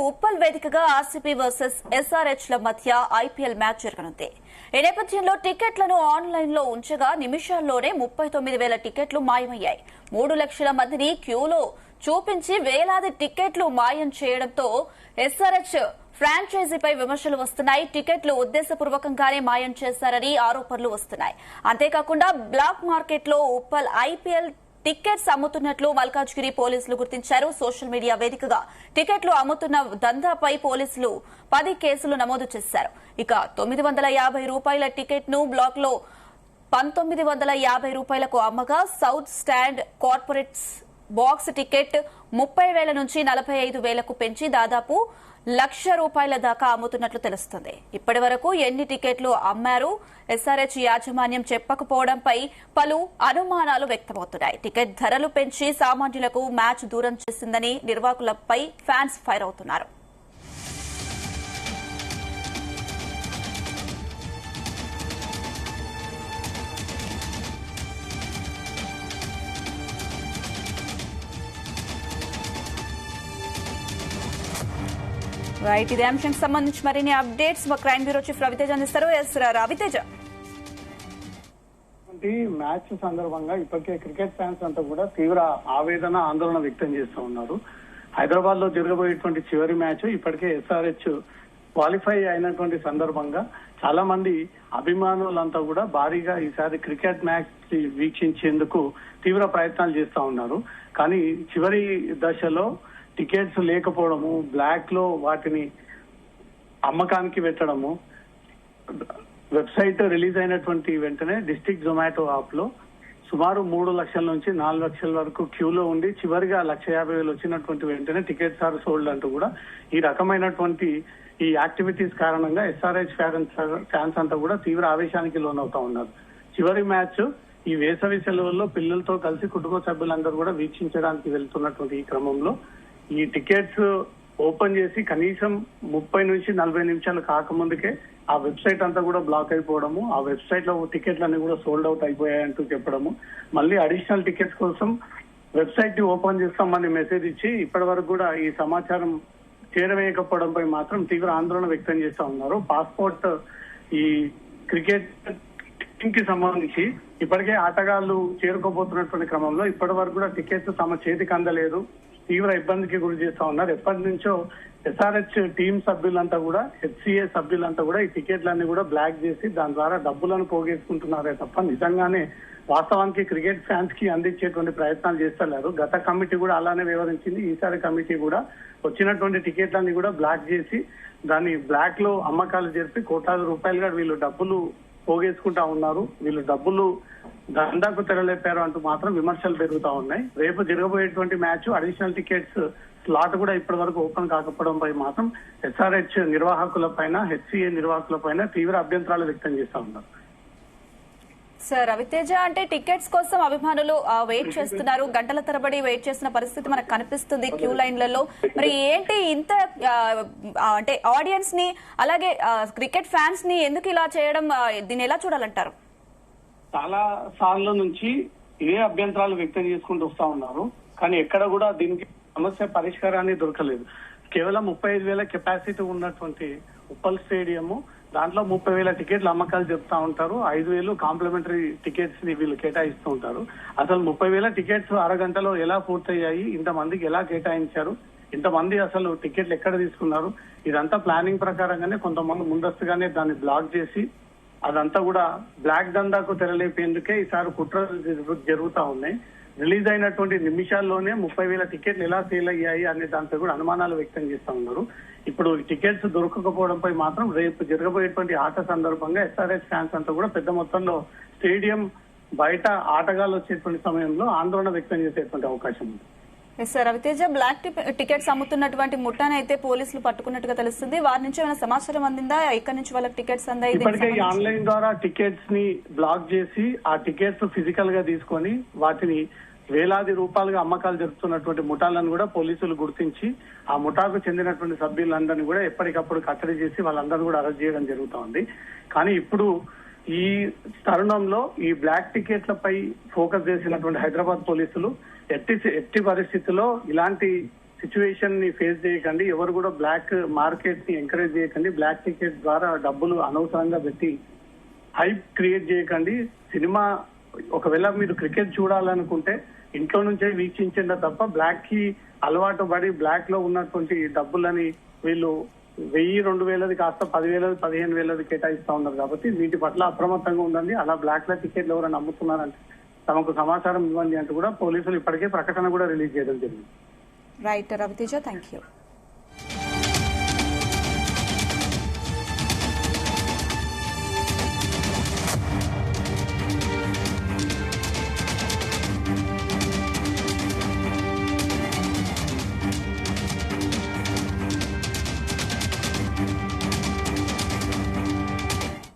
ఉప్పల్ వేదికగా RCB versus SRH ల మధ్య ఐపీఎల్ మ్యాచ్ జరగనుంది. ఈ నేపథ్యంలో టికెట్లను ఆన్లైన్ లో ఉంచగా నిమిషాల్లోనే 39,000 టికెట్లు మాయమయ్యాయి. 3 లక్షల మందిని క్యూలో చూపించి వేలాది టికెట్లు మాయం చేయడంతో ఎస్ఆర్హెచ్ ఫ్రాంచైజీపై విమర్శలు వస్తున్నాయి. టికెట్లు ఉద్దేశపూర్వకంగానే మాయం చేశారని ఆరోపణలు వస్తున్నాయి. అంతేకాకుండా బ్లాక్ మార్కెట్లో ఉప్పల్ ఐపీఎల్ టికెట్స్ అమ్ముతున్నట్లు మల్కాజ్గిరి పోలీసులు గుర్తించారు. సోషల్ మీడియా వేదికగా టికెట్లు అమ్ముతున్న దందాపై పోలీసులు 10 కేసులు నమోదు చేశారు. ఇక 950 రూపాయల టికెట్ ను బ్లాక్ లో 1950 రూపాయలకు అమ్మగా south stand corporates box ticket 30,000 నుంచి 45,000కు పెంచి దాదాపు ₹1,00,000 దాకా అమ్ముతున్నట్లు తెలుస్తుంది. ఇప్పటి వరకు ఎన్ని టికెట్లు అమ్మారు ఎస్ఆర్హెచ్ యాజమాన్యం చెప్పకపోవడంపై పలు అనుమానాలు వ్యక్తమవుతున్నాయి. టికెట్ ధరలు పెంచి సామాన్యులకు మ్యాచ్ దూరం చేసిందని నిర్వాహకులపై ఫ్యాన్స్ ఫైర్ అవుతున్నారు. రైట్, ఇదే అంశానికి సంబంధించి మరిన్ని అప్డేట్స్ మా క్రైమ్ బ్యూరో చీఫ్ రవితేజ అందిస్తారు. రవితేజ, మ్యాచ్ సందర్భంగా ఇప్పటికే క్రికెట్ ఫ్యాన్స్ అంతా కూడా తీవ్ర ఆవేదన ఆందోళన వ్యక్తం చేస్తూ ఉన్నారు. హైదరాబాద్ లో జరగబోయేటువంటి చివరి మ్యాచ్ ఇప్పటికే ఎస్ఆర్హెచ్ క్వాలిఫై అయినటువంటి సందర్భంగా చాలా మంది అభిమానులంతా కూడా భారీగా ఈసారి క్రికెట్ మ్యాచ్ వీక్షించేందుకు తీవ్ర ప్రయత్నాలు చేస్తా ఉన్నారు. కానీ చివరి దశలో టికెట్స్ లేకపోవడము, బ్లాక్ లో వాటిని అమ్మకానికి పెట్టడము, వెబ్సైట్ రిలీజ్ అయినటువంటి వెంటనే డిస్ట్రిక్ట్ జొమాటో యాప్ లో సుమారు 3 లక్షల నుంచి 4 లక్షల వరకు క్యూలో ఉండి చివరిగా 1,50,000 వచ్చినటువంటి వెంటనే టికెట్స్ ఆర్ సోల్డ్ అంటూ కూడా ఈ రకమైనటువంటి ఈ యాక్టివిటీస్ కారణంగా ఎస్ఆర్హెచ్ ఫ్యాన్స్ అంతా కూడా తీవ్ర ఆవేశానికి లోనవుతా ఉన్నారు. చివరి మ్యాచ్ ఈ వేసవి సెలవుల్లో పిల్లలతో కలిసి కుటుంబ సభ్యులందరూ కూడా వీక్షించడానికి వెళ్తున్నటువంటి ఈ క్రమంలో ఈ టికెట్స్ ఓపెన్ చేసి కనీసం 30 నుంచి 40 నిమిషాలు కాకముందుకే ఆ వెబ్సైట్ అంతా కూడా బ్లాక్ అయిపోవడము, ఆ వెబ్సైట్ లో టికెట్లన్నీ కూడా సోల్డ్ అవుట్ అయిపోయాయంటూ చెప్పడము, మళ్ళీ అడిషనల్ టికెట్స్ కోసం వెబ్సైట్ ని ఓపెన్ చేస్తామని మెసేజ్ ఇచ్చి ఇప్పటి వరకు కూడా ఈ సమాచారం చేరవేయకపోవడంపై మాత్రం తీవ్ర ఆందోళన వ్యక్తం చేస్తా ఉన్నారు. పాస్పోర్ట్ ఈ క్రికెట్ టీమ్ కి సంబంధించి ఇప్పటికే ఆటగాళ్లు చేరుకోబోతున్నటువంటి క్రమంలో ఇప్పటి వరకు కూడా టికెట్స్ తమ చేతికి అందలేదు, తీవ్ర ఇబ్బందికి గురి చేస్తా ఉన్నారు. ఎప్పటి నుంచో ఎస్ఆర్హెచ్ టీం సభ్యులంతా కూడా, హెచ్సిఏ సభ్యులంతా కూడా ఈ టికెట్లన్నీ కూడా బ్లాక్ చేసి దాని ద్వారా డబ్బులను పోగేసుకుంటున్నారే తప్ప నిజంగానే వాస్తవానికి క్రికెట్ ఫ్యాన్స్ కి అందించేటువంటి ప్రయత్నాలు చేస్తలేరు. గత కమిటీ కూడా అలానే వివరించింది. ఈసారి కమిటీ కూడా వచ్చినటువంటి టికెట్లన్నీ కూడా బ్లాక్ చేసి దాన్ని బ్లాక్ లో అమ్మకాలు జరిపి కోట్లాది రూపాయలుగా వీళ్ళు డబ్బులు పోగేసుకుంటా ఉన్నారు, వీళ్ళు డబ్బులు దందాకు తెరలేపారు అంటూ మాత్రం విమర్శలు పెరుగుతా ఉన్నాయి. రేపు జరగబోయేటువంటి మ్యాచ్ అడిషనల్ టికెట్స్ స్లాట్ కూడా ఇప్పటి వరకు ఓపెన్ కాకపోవడంపై మాత్రం ఎస్ఆర్హెచ్ నిర్వాహకుల పైన, హెచ్సిఏ నిర్వాహకుల పైన తీవ్ర అభ్యంతరాలు వ్యక్తం చేస్తా ఉన్నారు. సార్, రవితేజ, అంటే టికెట్స్ కోసం అభిమానులు వెయిట్ చేస్తున్నారు, గంటల తరబడి వెయిట్ చేసిన పరిస్థితి మనకు కనిపిస్తుంది క్యూ లైన్లలో. మరి ఏంటి ఇంత అంటే ఆడియన్స్ ని అలాగే క్రికెట్ ఫ్యాన్స్ ని ఎందుకు ఇలా చేయడం, దీన్ని ఎలా చూడాలంటారు? చాలా సార్ల నుంచి ఇదే అభ్యంతరాలు వ్యక్తం చేసుకుంటూ వస్తా ఉన్నారు. కానీ ఎక్కడ కూడా దీనికి సమస్య పరిష్కారాన్ని దొరకలేదు. కేవలం 35,000 కెపాసిటీ ఉన్నటువంటి ఉప్పల్ స్టేడియము, దాంట్లో 30,000 టికెట్ల అమ్మకాలు చెప్తా ఉంటారు. 5,000 కాంప్లిమెంటరీ టికెట్స్ ని వీళ్ళు కేటాయిస్తూ ఉంటారు. అసలు 30,000 టికెట్స్ అరగంటలో ఎలా పూర్తయ్యాయి, ఇంతమందికి ఎలా కేటాయించారు, ఇంతమంది అసలు టికెట్లు ఎక్కడ తీసుకున్నారు, ఇదంతా ప్లానింగ్ ప్రకారంగానే కొంతమంది ముందస్తుగానే దాన్ని బ్లాక్ చేసి అదంతా కూడా బ్లాక్ దందాకు తెరలేపేందుకే ఈసారి కుట్రలు జరుగుతా ఉన్నాయి. రిలీజ్ అయినటువంటి నిమిషాల్లోనే 30,000 టికెట్లు ఎలా సేల్ అయ్యాయి అనే దాంతో కూడా అనుమానాలు వ్యక్తం చేస్తా ఉన్నారు. ఇప్పుడు టికెట్స్ దొరకకపోవడంపై మాత్రం రేపు జరగబోయేటువంటి ఆట సందర్భంగా ఎస్ఆర్హెచ్ ఫ్యాన్స్ అంతా కూడా పెద్ద మొత్తంలో స్టేడియం బయట ఆటగాళ్ళు వచ్చేటువంటి సమయంలో ఆందోళన వ్యక్తం చేసేటువంటి అవకాశం ఉంది. సార్, రవితేజ, బ్లాక్ టికెట్స్ అమ్ముతున్నటువంటి ముఠాను అయితే పోలీసులు పట్టుకున్నట్టుగా తెలుస్తుంది. వారి నుంచి ఏమైనా సమాచారం అందిందా? ఇక్కడ నుంచి వాళ్ళకి టికెట్స్ అందాయి? ఇప్పటికే ఆన్లైన్ ద్వారా టికెట్స్ ని బ్లాక్ చేసి ఆ టికెట్స్ ఫిజికల్ గా తీసుకొని వాటిని వేలాది రూపాయలుగా అమ్మకాలు జరుపుతున్నటువంటి ముఠాలను కూడా పోలీసులు గుర్తించి ఆ ముఠాకు చెందినటువంటి సభ్యులందరినీ కూడా ఎప్పటికప్పుడు కట్టడి చేసి వాళ్ళందరూ కూడా అరెస్ట్ చేయడం జరుగుతూ ఉంది. కానీ ఇప్పుడు ఈ తరుణంలో ఈ బ్లాక్ టికెట్లపై ఫోకస్ చేసినటువంటి హైదరాబాద్ పోలీసులు ఎట్టి పరిస్థితుల్లో ఇలాంటి సిచ్యువేషన్ ని ఫేస్ చేయకండి. ఎవరు కూడా బ్లాక్ మార్కెట్ ని ఎంకరేజ్ చేయకండి. బ్లాక్ టికెట్ ద్వారా డబ్బులు అనవసరంగా పెట్టి హైప్ క్రియేట్ చేయకండి. సినిమా ఒకవేళ మీరు క్రికెట్ చూడాలనుకుంటే ఇంట్లో నుంచే వీక్షించండి తప్ప బ్లాక్ కి అలవాటు పడి బ్లాక్ లో ఉన్నటువంటి డబ్బులని వీళ్ళు 1000-2000 కాస్త 10,000-15,000 కేటాయిస్తా ఉన్నారు. కాబట్టి వీటి పట్ల అప్రమత్తంగా ఉండండి. అలా బ్లాక్ లో టికెట్లు ఎవరైనా అమ్ముతున్నారంటే తమకు సమాచారం ఇవ్వండి అంటూ కూడా పోలీసులు ఇప్పటికే ప్రకటన కూడా రిలీజ్ చేయడం జరిగింది. Right Ravi Teja, thank you.